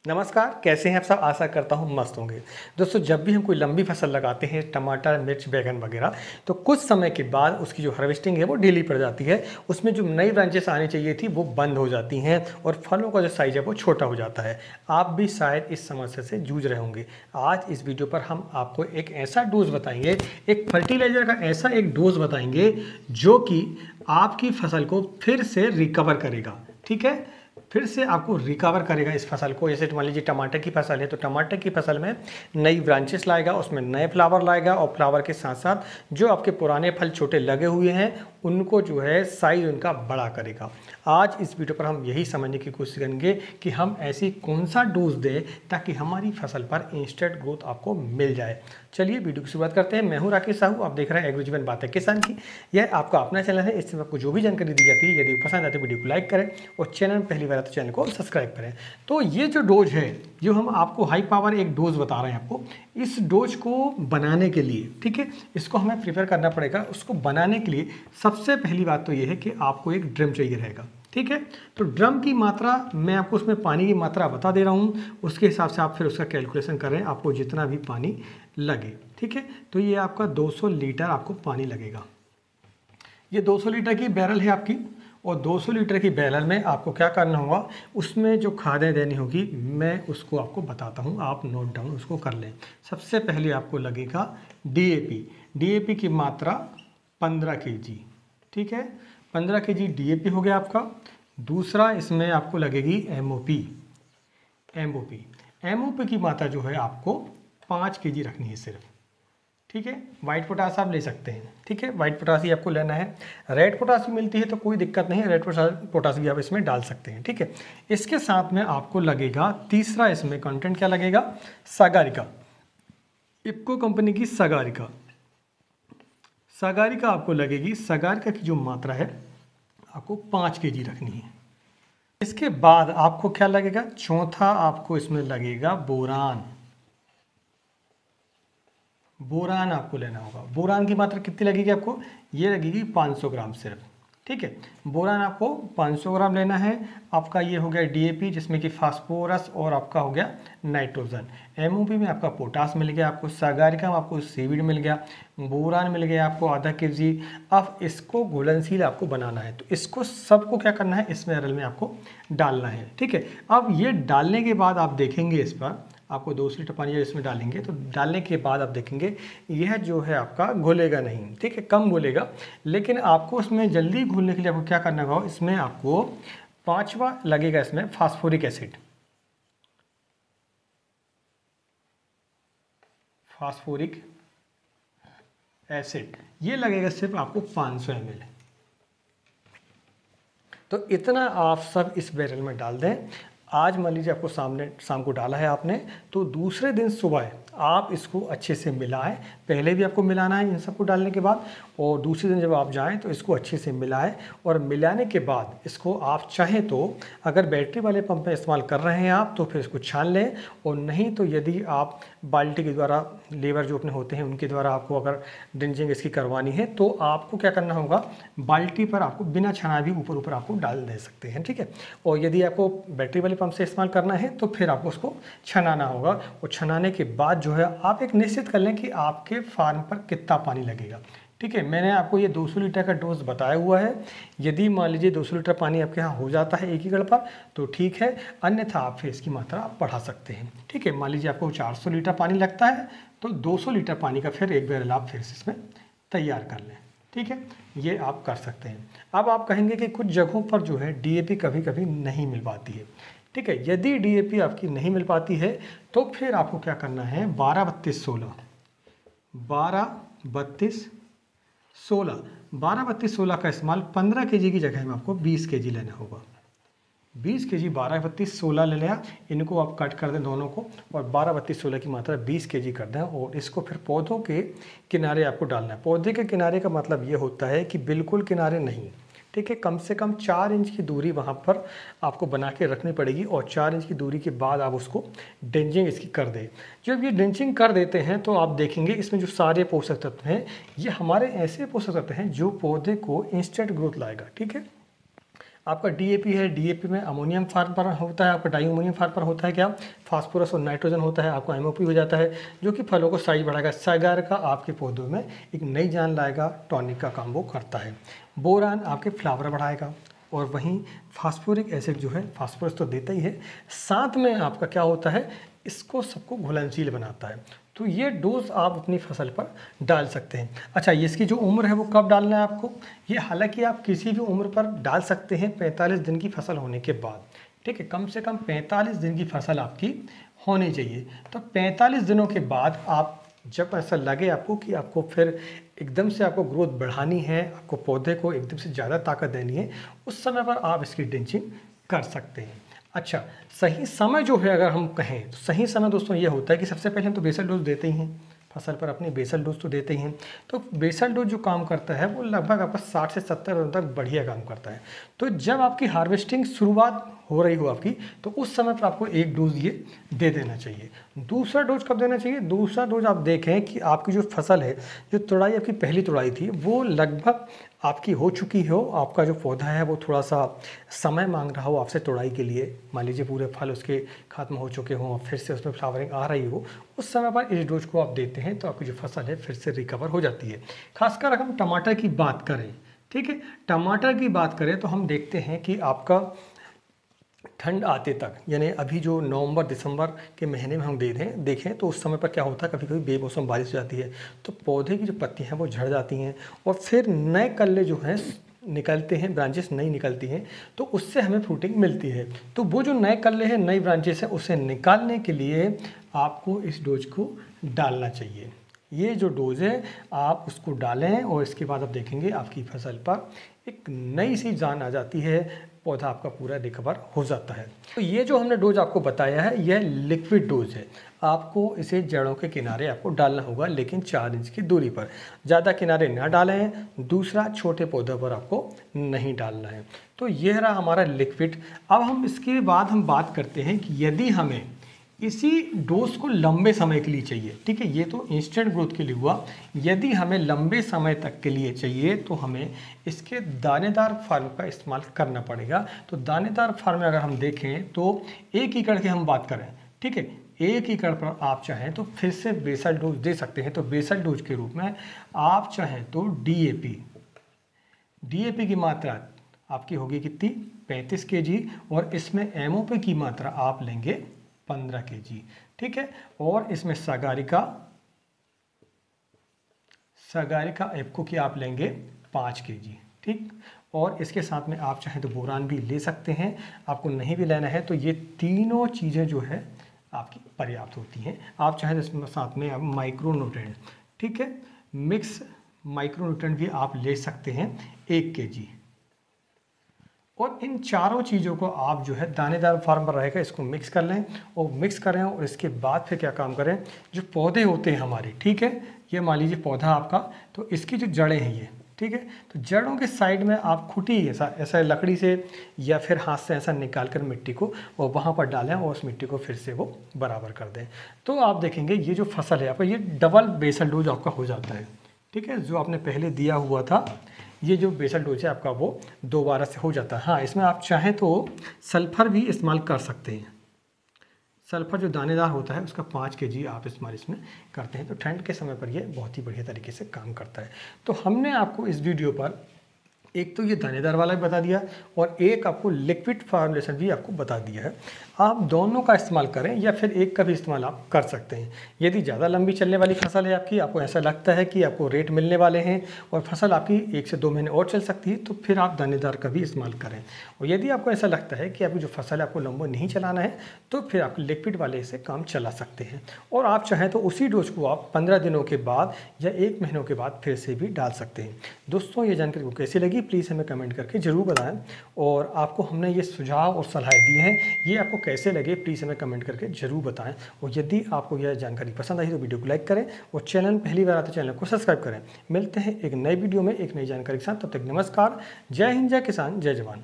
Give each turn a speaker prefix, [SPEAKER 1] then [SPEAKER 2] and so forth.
[SPEAKER 1] नमस्कार, कैसे हैं आप सब। आशा करता हूँ मस्त होंगे। दोस्तों, जब भी हम कोई लंबी फसल लगाते हैं, टमाटर, मिर्च, बैंगन वगैरह, तो कुछ समय के बाद उसकी जो हार्वेस्टिंग है वो ढीली पड़ जाती है। उसमें जो नई ब्रांचेस आनी चाहिए थी वो बंद हो जाती हैं और फलों का जो साइज है वो छोटा हो जाता है। आप भी शायद इस समस्या से जूझ रहे होंगे। आज इस वीडियो पर हम आपको एक ऐसा डोज बताएंगे, एक फर्टिलाइजर का ऐसा एक डोज बताएंगे जो कि आपकी फसल को फिर से रिकवर करेगा। ठीक है, फिर से आपको रिकवर करेगा इस फसल को। जैसे मान लीजिए टमाटर की फसल है तो टमाटर की फसल में नई ब्रांचेस लाएगा, उसमें नए फ्लावर लाएगा और फ्लावर के साथ साथ जो आपके पुराने फल छोटे लगे हुए हैं उनको जो है साइज उनका बड़ा करेगा। आज इस वीडियो पर हम यही समझने की कोशिश करेंगे कि हम ऐसी कौन सा डोज दें ताकि हमारी फसल पर इंस्टेंट ग्रोथ आपको मिल जाए। चलिए वीडियो की शुरुआत करते हैं। मैं हूं राकेश साहू, आप देख रहे हैं एग्रो जीवन बातें किसान की। यह आपका अपना चैनल है, इसमें आपको जो भी जानकारी दी जाती है, यदि पसंद आती है वीडियो को लाइक करें और चैनल पहली बार तो चैनल को सब्सक्राइब करें। तो ये जो डोज है, जो हम आपको हाई पावर एक डोज बता रहे हैं आपको, इस डोज को बनाने के लिए, ठीक है, इसको हमें प्रिपेयर करना पड़ेगा। उसको बनाने के लिए सबसे पहली बात तो ये है कि आपको एक ड्रम चाहिए रहेगा। ठीक है, तो ड्रम की मात्रा मैं आपको उसमें पानी की मात्रा बता दे रहा हूँ, उसके हिसाब से आप फिर उसका कैलकुलेशन करें, आपको जितना भी पानी लगे। ठीक है, तो ये आपका 200 लीटर आपको पानी लगेगा। ये 200 लीटर की बैरल है आपकी, और 200 लीटर की बैरल में आपको क्या करना होगा, उसमें जो खादें देनी होगी मैं उसको आपको बताता हूँ, आप नोट डाउन उसको कर लें। सबसे पहले आपको लगेगा डीएपी। डीएपी की मात्रा 15 केजी। ठीक है, 15 केजी डीएपी हो गया आपका। दूसरा इसमें आपको लगेगी एमओपी। एमओपी एमओपी की मात्रा जो है आपको 5 केजी रखनी है सिर्फ। ठीक है, वाइट पोटास आप ले सकते हैं। ठीक है, वाइट पोटास ही आपको लेना है। रेड पोटास भी मिलती है तो कोई दिक्कत नहीं है, रेड पोटास भी आप इसमें डाल सकते हैं। ठीक है, इसके साथ में आपको लगेगा तीसरा, इसमें कंटेंट क्या लगेगा, सागारिका। इफ्को कंपनी की सागारिका। सागारिका आपको लगेगी, सागारिका की जो मात्रा है आपको 5 केजी रखनी है। इसके बाद आपको क्या लगेगा, चौथा आपको इसमें लगेगा बोरान। बोरान आपको लेना होगा। बोरान की मात्रा कितनी लगेगी आपको, ये लगेगी 500 ग्राम सिर्फ। ठीक है, बोरान आपको 500 ग्राम लेना है। आपका ये हो गया डीएपी, जिसमें कि फास्फोरस और आपका हो गया नाइट्रोजन। एमओपी में आपका पोटास मिल गया, आपको सागारिका में आपको सीवीड मिल गया, बोरान मिल गया आपको आधा केजी। अब इसको घुलनशील आपको बनाना है, तो इसको सबको क्या करना है, इस बैरल में आपको डालना है। ठीक है, अब ये डालने के बाद आप देखेंगे, इस पर आपको 200 लीटर पानी इसमें डालेंगे तो डालने के बाद आप देखेंगे यह जो है आपका घुलेगा नहीं। ठीक है, कम घुलेगा, लेकिन आपको उसमें जल्दी घुलने के लिए आपको क्या करना होगा, इसमें आपको पांचवा लगेगा, इसमें फास्फोरिक एसिड। फास्फोरिक एसिड ये लगेगा सिर्फ आपको 500 ml। तो इतना आप सब इस बैरल में डाल दें। आज मान लीजिए आपको सामने शाम को डाला है आपने, तो दूसरे दिन सुबह आप इसको अच्छे से मिलाएं। पहले भी आपको मिलाना है इन सबको डालने के बाद, और दूसरे दिन जब आप जाएं तो इसको अच्छे से मिलाएं। और मिलाने के बाद इसको आप चाहें तो, अगर बैटरी वाले पंप में इस्तेमाल कर रहे हैं आप, तो फिर इसको छान लें, और नहीं तो यदि आप बाल्टी के द्वारा, लेबर जो अपने होते हैं उनके द्वारा आपको अगर ड्रिंचिंग इसकी करवानी है तो आपको क्या करना होगा, बाल्टी पर आपको बिना छना भी ऊपर ऊपर आपको डाल दे सकते हैं। ठीक है, और यदि आपको बैटरी वाले पंप से इस्तेमाल करना है तो फिर आपको उसको छनाना होगा, और छनाने के बाद जो है आप एक निश्चित कर लें कि आपके फार्म पर कितना पानी लगेगा। ठीक है, मैंने आपको ये 200 लीटर का डोज बताया हुआ है। यदि मान लीजिए 200 लीटर पानी आपके यहाँ हो जाता है एक ही गढ़ पर तो ठीक है, अन्यथा आप फिर इसकी मात्रा आप बढ़ा सकते हैं। ठीक है, मान लीजिए आपको 400 लीटर पानी लगता है तो 200 लीटर पानी का फिर एक बैरल आप फिर से इसमें तैयार कर लें। ठीक है, ये आप कर सकते हैं। अब आप कहेंगे कि कुछ जगहों पर जो है डीएपी कभी कभी नहीं मिल पाती है। ठीक है, यदि डीएपी आपकी नहीं मिल पाती है तो फिर आपको क्या करना है, 12-32-16 12-32-16 का इस्तेमाल 15 केजी की जगह में आपको 20 केजी लेना होगा। 20 केजी 12-32-16 ले लिया, इनको आप कट कर दें दोनों को, और 12-32-16 की मात्रा 20 केजी कर दें, और इसको फिर पौधों के किनारे आपको डालना है। पौधे के किनारे का मतलब ये होता है कि बिल्कुल किनारे नहीं। ठीक है, कम से कम 4 इंच की दूरी वहाँ पर आपको बना के रखनी पड़ेगी, और 4 इंच की दूरी के बाद आप उसको ड्रेंचिंग इसकी कर दें। जब ये ड्रेंचिंग कर देते हैं तो आप देखेंगे इसमें जो सारे पोषक तत्व हैं, ये हमारे ऐसे पोषक तत्व हैं जो पौधे को इंस्टेंट ग्रोथ लाएगा। ठीक है, आपका डीएपी है, डीएपी में अमोनियम फार्मर होता है, आपका डाई अमोनियम फार्मर होता है क्या, फास्फोरस और नाइट्रोजन होता है, आपको एमओपी हो जाता है जो कि फलों को साइज बढ़ाएगा। साइगार का आपके पौधों में एक नई जान लाएगा, टॉनिक का काम वो करता है। बोरान आपके फ्लावर बढ़ाएगा, और वहीं फास्फोरिक एसिड जो है फास्फोरस तो देता ही है, साथ में आपका क्या होता है, इसको सबको घुलनशील बनाता है। तो ये डोज आप अपनी फसल पर डाल सकते हैं। अच्छा, ये इसकी जो उम्र है वो कब डालना है आपको, ये हालांकि आप किसी भी उम्र पर डाल सकते हैं 45 दिन की फसल होने के बाद, ठीक है। कम से कम 45 दिन की फसल आपकी होनी चाहिए। तो 45 दिनों के बाद आप जब ऐसा लगे आपको कि आपको फिर एकदम से आपको ग्रोथ बढ़ानी है, आपको पौधे को एकदम से ज़्यादा ताकत देनी है, उस समय पर आप इसकी ड्रिंचिंग कर सकते हैं। अच्छा, सही समय जो है अगर हम कहें तो सही समय दोस्तों ये होता है कि सबसे पहले हम तो बेसल डोज देते ही हैं फसल पर, अपनी बेसल डोज तो देते ही हैं। तो बेसल डोज जो काम करता है वो लगभग आपका 60 से 70 दिनों तक बढ़िया काम करता है। तो जब आपकी हार्वेस्टिंग शुरुआत हो रही हो आपकी, तो उस समय पर आपको एक डोज ये दे देना चाहिए। दूसरा डोज कब देना चाहिए, दूसरा डोज आप देखें कि आपकी जो फसल है, जो तुड़ाई आपकी पहली तुड़ाई थी वो लगभग आपकी हो चुकी हो, आपका जो पौधा है वो थोड़ा सा समय मांग रहा हो आपसे तुड़ाई के लिए, मान लीजिए पूरे फल उसके खत्म हो चुके हों और फिर से उसमें फ्लावरिंग आ रही हो, उस समय पर इस डोज को आप देते हैं तो आपकी जो फसल है फिर से रिकवर हो जाती है। खासकर अगर हम टमाटर की बात करें, ठीक है, टमाटर की बात करें तो हम देखते हैं कि आपका ठंड आते तक, यानी अभी जो नवंबर दिसंबर के महीने में हम देखें तो उस समय पर क्या होता है, कभी कभी बेमौसम बारिश हो जाती है तो पौधे की जो पत्तियां हैं वो झड़ जाती हैं और फिर नए कल्ले जो हैं निकलते हैं, ब्रांचेस नई निकलती हैं, तो उससे हमें फ्रूटिंग मिलती है। तो वो जो नए कल्ले हैं, नई ब्रांचेस हैं, उसे निकालने के लिए आपको इस डोज को डालना चाहिए। ये जो डोज है आप उसको डालें और इसके बाद आप देखेंगे आपकी फसल पर एक नई सी जान आ जाती है, पौधा आपका पूरा रिकवर हो जाता है। तो ये जो हमने डोज आपको बताया है यह लिक्विड डोज है, आपको इसे जड़ों के किनारे आपको डालना होगा, लेकिन 4 इंच की दूरी पर, ज़्यादा किनारे ना डालें। दूसरा, छोटे पौधों पर आपको नहीं डालना है। तो यह रहा हमारा लिक्विड। अब हम इसके बाद हम बात करते हैं कि यदि हमें इसी डोज को लंबे समय के लिए चाहिए, ठीक है, ये तो इंस्टेंट ग्रोथ के लिए हुआ, यदि हमें लंबे समय तक के लिए चाहिए तो हमें इसके दानेदार फार्म का इस्तेमाल करना पड़ेगा। तो दानेदार फार्म में अगर हम देखें तो 1 एकड़ की हम बात करें, ठीक है, 1 एकड़ पर आप चाहें तो फिर से बेसल डोज दे सकते हैं। तो बेसल डोज के रूप में आप चाहें तो डीएपी की मात्रा आपकी होगी कितनी, 35 kg, और इसमें एमओपी की मात्रा आप लेंगे 15 kg, ठीक है, और इसमें सागारिका एप्को की आप लेंगे 5 kg, ठीक। और इसके साथ में आप चाहें तो बोरान भी ले सकते हैं, आपको नहीं भी लेना है तो ये तीनों चीज़ें जो है आपकी पर्याप्त होती हैं। आप चाहें तो इसमें साथ में आप माइक्रोन्यूट्रेंट, ठीक है, मिक्स माइक्रोन्यूट्रेंट भी आप ले सकते हैं 1 kg। और इन चारों चीज़ों को आप जो है दानेदार फार्म पर रहेगा इसको मिक्स कर लें और मिक्स करें, और इसके बाद फिर क्या काम करें, जो पौधे होते हैं हमारे, ठीक है, ये मान लीजिए पौधा आपका, तो इसकी जो जड़ें हैं ये, ठीक है, तो जड़ों के साइड में आप खुटी ऐसा लकड़ी से या फिर हाथ से ऐसा निकाल कर मिट्टी को और वहाँ पर डालें और उस मिट्टी को फिर से वो बराबर कर दें। तो आप देखेंगे ये जो फसल है आपका, ये डबल बेसल डोज आपका हो जाता है, ठीक है। जो आपने पहले दिया हुआ था ये जो बेसल डोज है आपका वो दोबारा से हो जाता है। हाँ, इसमें आप चाहें तो सल्फ़र भी इस्तेमाल कर सकते हैं। सल्फ़र जो दानेदार होता है उसका 5 kg आप इस्तेमाल इसमें करते हैं, तो ठंड के समय पर ये बहुत ही बढ़िया तरीके से काम करता है। तो हमने आपको इस वीडियो पर एक तो ये दानेदार वाला भी बता दिया और एक आपको लिक्विड फॉर्मुलेशन भी आपको बता दिया है। आप दोनों का इस्तेमाल करें या फिर एक का भी इस्तेमाल आप कर सकते हैं। यदि ज़्यादा लंबी चलने वाली फसल है आपकी, आपको ऐसा लगता है कि आपको रेट मिलने वाले हैं और फसल आपकी 1 से 2 महीने और चल सकती है, तो फिर आप दानेदार का भी इस्तेमाल करें। और यदि आपको ऐसा लगता है कि आपकी जो फसल है आपको लंबा नहीं चलाना है, तो फिर आप लिक्विड वाले से काम चला सकते हैं। और आप चाहें तो उसी डोज को आप 15 दिनों के बाद या 1 महीनों के बाद फिर से भी डाल सकते हैं। दोस्तों, ये जानकारी को कैसी लगी प्लीज़ हमें कमेंट करके ज़रूर बताएं, और आपको हमने ये सुझाव और सलाहें दी हैं, ये आपको कैसे लगे प्लीज़ हमें कमेंट करके ज़रूर बताएं। और यदि आपको यह जानकारी पसंद आई तो वीडियो को लाइक करें और चैनल पहली बार आते चैनल को सब्सक्राइब करें। मिलते हैं एक नई वीडियो में एक नई जानकारी के साथ, तब तक नमस्कार। जय हिंद, जय किसान, जय जवान।